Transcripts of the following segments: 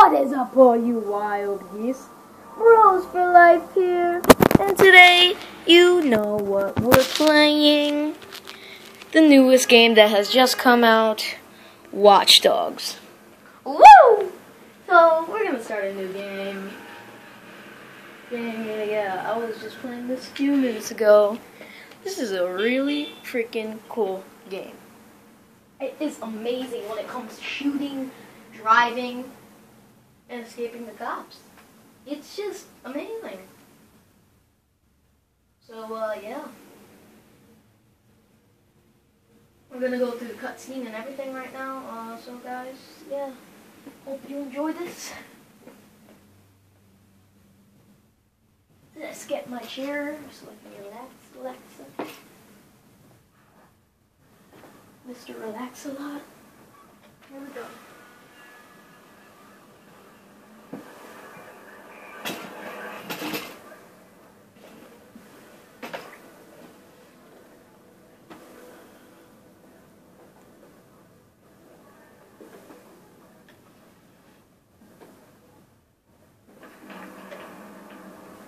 What is up, all you wild geese? Bros for life here. And today, you know what we're playing. The newest game that has just come out, Watch Dogs. Woo! So, we're gonna start a new game. Yeah. I was just playing this a few minutes ago. This is a really freaking cool game. It is amazing when it comes to shooting, driving, and escaping the cops. It's just amazing. So, yeah. We're gonna go through the cutscene and everything right now. So guys, yeah. Hope you enjoy this. Let's get my chair so I can relax. Mr. Relax-a-lot. Here we go.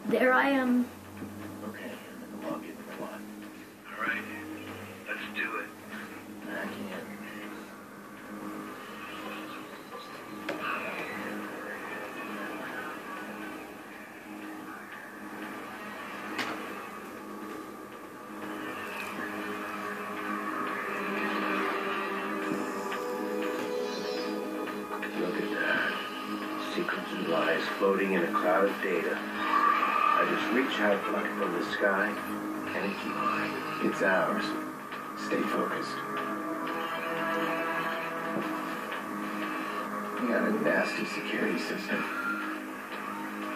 There I am. Okay, log in plot. Alright, let's do it. I can't. Look at that. Secrets and lies floating in a cloud of data. I just reach out like from the sky, and it keeps mine. It's ours. Stay focused. We got a nasty security system.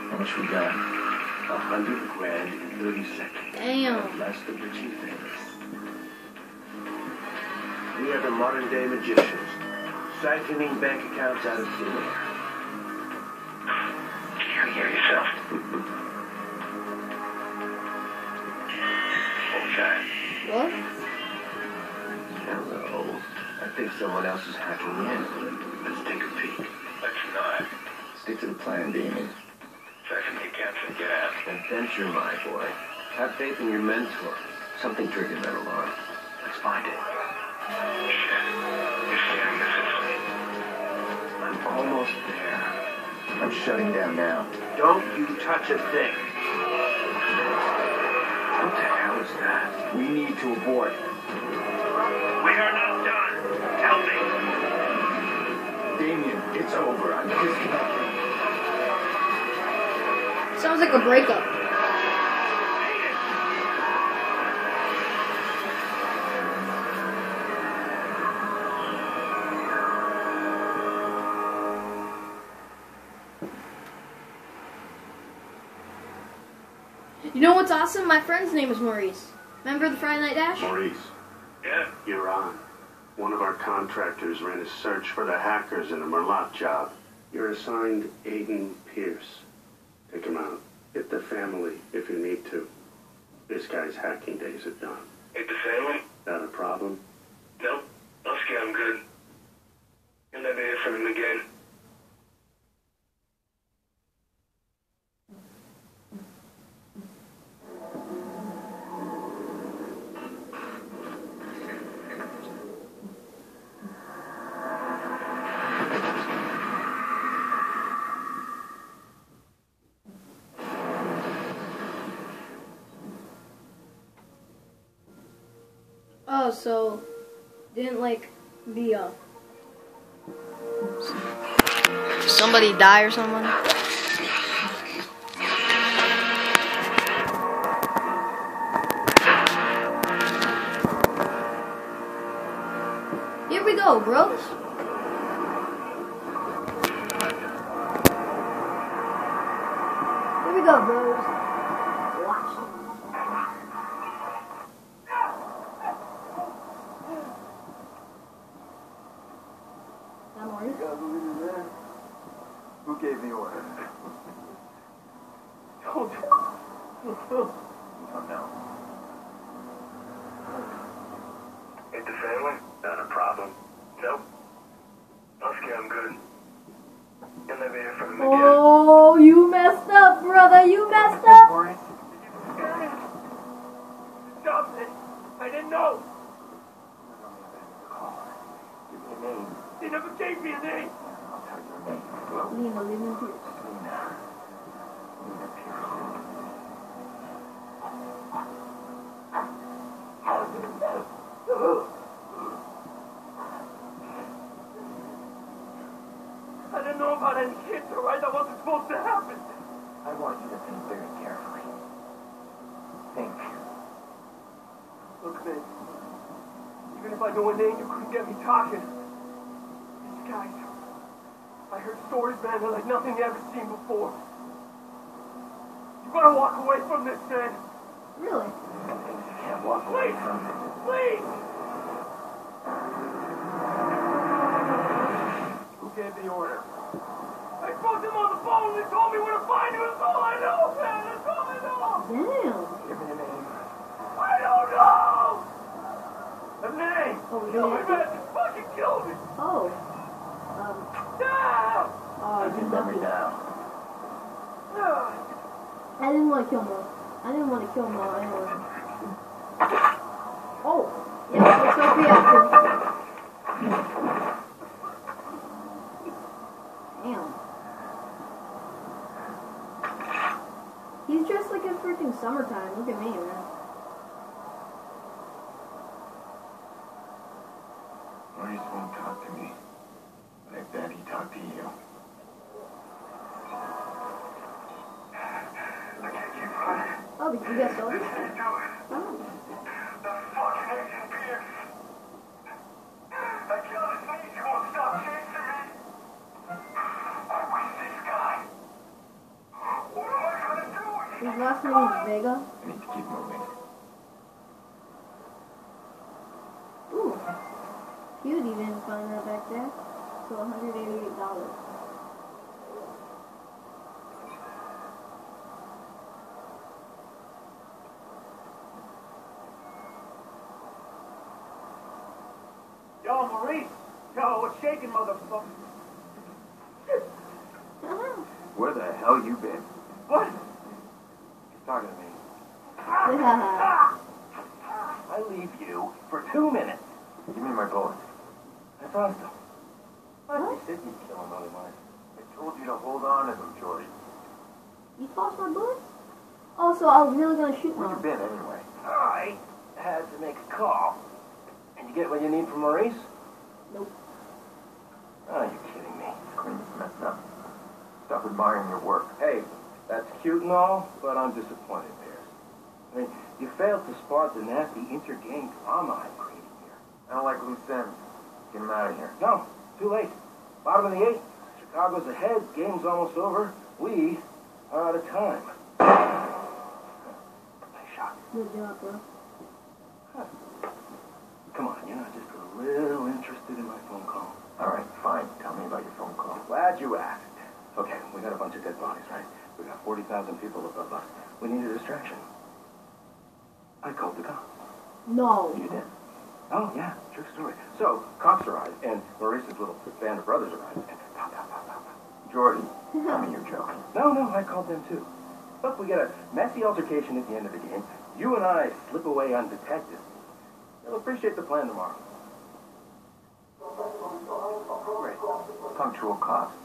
How much we got? 100 grand in 30 seconds. Damn. Less than the chief things. We are the modern day magicians, siphoning bank accounts out of thin air. You hear yourself? What? Hello. I think someone else is hacking in. Let's take a peek. Let's not. Stick to the plan, Damon. Second you can't get out. Adventure, my boy. Have faith in your mentor. Something triggered that alarm. Let's find it. Shit. You're scaring the system. I'm almost there. I'm shutting down now. Don't you touch a thing. What the hell is that? We need to abort. We are not done. Help me. Damien, it's over. I'm disconnecting. Sounds like a breakup. You know what's awesome? My friend's name is Maurice. Remember the Friday Night Dash? Maurice. Yeah. You're on. One of our contractors ran a search for the hackers in a Merlot job. You're assigned Aiden Pierce. Take him out. Hit the family if you need to. This guy's hacking days are done. Hit the family? Not a problem? Nope. I'm scared I'm good. You'll never hear from him again. Oh, so didn't like the somebody die or someone? Here we go, bros. Here we go, bros. Watch. Who gave the order? Oh no. Hit the family? Not a problem. Nope. I'm scared I'm good. You'll never hear from Lena Pierce. I didn't know about any kids, alright? That wasn't supposed to happen. I want you to think very carefully. Think. Look, man. Even if I knew a name, you couldn't get me talking. These guys. I heard stories, man, they're like nothing you ever seen before. You gotta walk away from this, man. Really? You can't walk away from it. Please! Who gave the order? I spoke to him on the phone and they told me where to find you. That's all I know, man. That's all I know. Damn. Give me a name. I don't know. A name. Oh, Kill me, really? man. Fucking kill me. Oh. Down. Oh, Where's your memory now? I didn't want to kill Mo. I didn't want to kill Mo anyway. Oh. Yeah, it's so reactive. Damn. He's dressed like it's freaking summertime. Look at me, man. Maurice won't talk to me. But I bet he talked to you. I can't keep running. Oh, because you got sold? This can't do it. Oh. The fucking Agent Pierce. I killed his niece. He won't stop chasing me. I wish this guy. What am I gonna do? His last name is Vega. I need to keep moving. Ooh. Cute even find her back there. So $188. Yo, Maurice. Yo, what's shaking, motherfucker? Where the hell you been? What? He's talking to me. Yeah. I leave you for 2 minutes. Give me my bullets. I promised him. What? You said you'd kill him otherwise. I told you to hold on to them, Jordy. You tossed my bullet? Oh, so I was really gonna shoot Where you Mom. been anyway? I had to make a call. And you get what you need from Maurice? Nope. Oh, you kidding me? Screen's messed up. Stop admiring your work. Hey, that's cute and all, but I'm disappointed, Bears. I mean, you failed to spot the nasty inter-gang drama I'm creating here. I don't like loose ends. Get him out of here. No, too late. Bottom of the 8th. Chicago's ahead. Game's almost over. We are out of time. Nice shot. Good job, bro. Come on, you're not just a little interested in my phone call. All right, fine. Tell me about your phone call. Glad you asked. Okay, we got a bunch of dead bodies, right? We got 40,000 people above us. We need a distraction. I called the cops. No. You did. Oh, yeah, true story. So, cops arrived, and Maurice's little band of brothers arrived, and pow, pow, pow, pow, pow. Jordy, tell me you're joking. No, I called them too. Look, we get a messy altercation at the end of the game. You and I slip away undetected. They'll appreciate the plan tomorrow. Great. Punctual cops.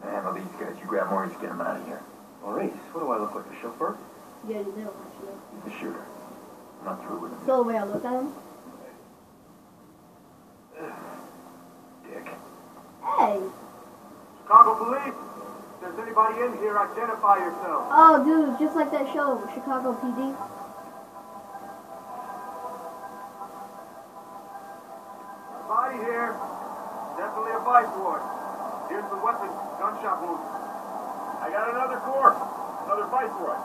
I handle these guys. You grab Maurice, get him out of here. Maurice, what do I look like, a chauffeur? Yeah, you do, actually. He's a shooter. I'm not through with him. So the way I look at him? Dick. Hey! Chicago Police, if there's anybody in here, identify yourself. Oh, dude, just like that show, Chicago PD. Body here. Definitely a vice ward. Here's the weapon, gunshot wound. I got another corpse, another vice ward.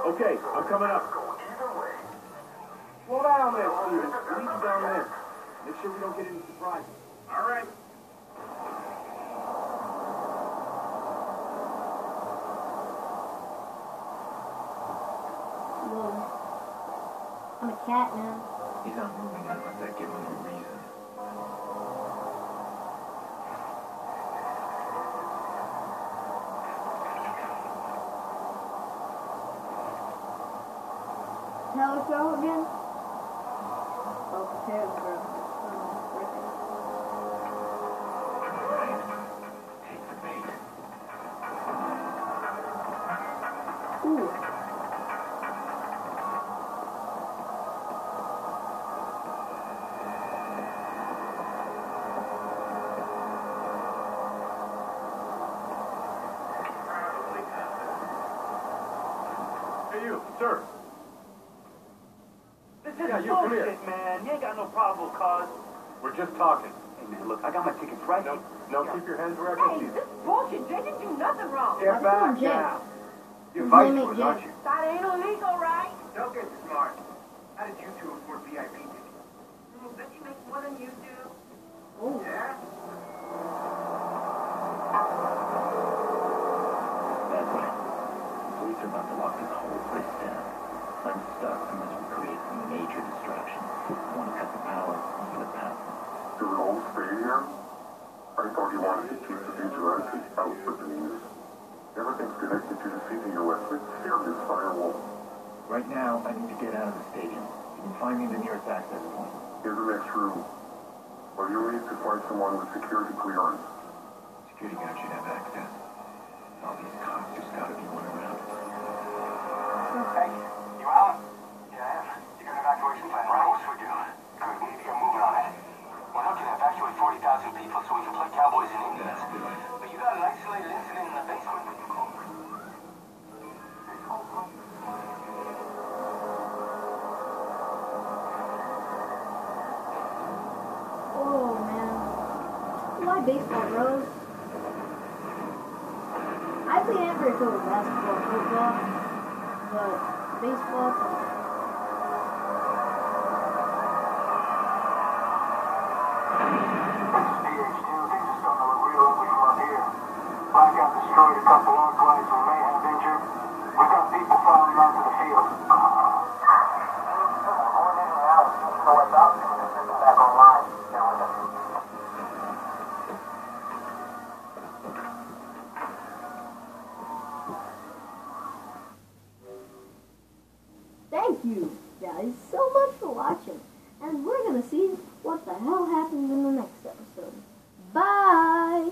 Okay, I'm coming up. Slow down there, Steven. Lead you down there. Make sure we don't get any surprises. All right. Whoa. I'm a cat now. He's not moving unless I give him a reason. How it go again? Oh, prepare the girl. Take the bait. Ooh. Hey, you, sir. This is Yeah, you, come here. bullshit, man. You ain't got no problem, cuz. We're just talking. Hey, man, look, I got my tickets right here. No, keep your hands where I can see them. This bullshit, Jay didn't do nothing wrong. Get back Jay. now. You're His vice name is lord, Jay. aren't you? That ain't illegal, right? Don't get smart. How did you two afford VIP tickets? Bet you make more than you do. Oh. Yeah? That's right. Police are about to lock this whole place down. I'm stuck unless we create some major distraction. I want to cut the power and give it power. Do we all stay here? I thought you wanted to keep the vigilantes out with the news. Everything's connected to defeating your weapon. Serious firewall. Right now, I need to get out of the stadium. You can find me the nearest access point. Here's the next room. Well, you need to find someone with security clearance. Security guard should have access. All these cops, there's gotta be one around. Hey, you out? Yeah, I am. You got an evacuation plan, right? Of course we do. Good, we need to get moving on it. We're looking to evacuate 40,000 people so we can play cowboys and Indians. That's good. But you got an isolated incident in the basement. Oh, man. Why baseball, bros? I play never if it was basketball, football, but baseball, DH2, things are starting to look real ugly from up here. Blackout destroyed a couple arc lights we may have injured. We've got people filing onto the field. Back online. thank you guys so much for watching. And we're gonna see what the hell happens in the next episode. Bye!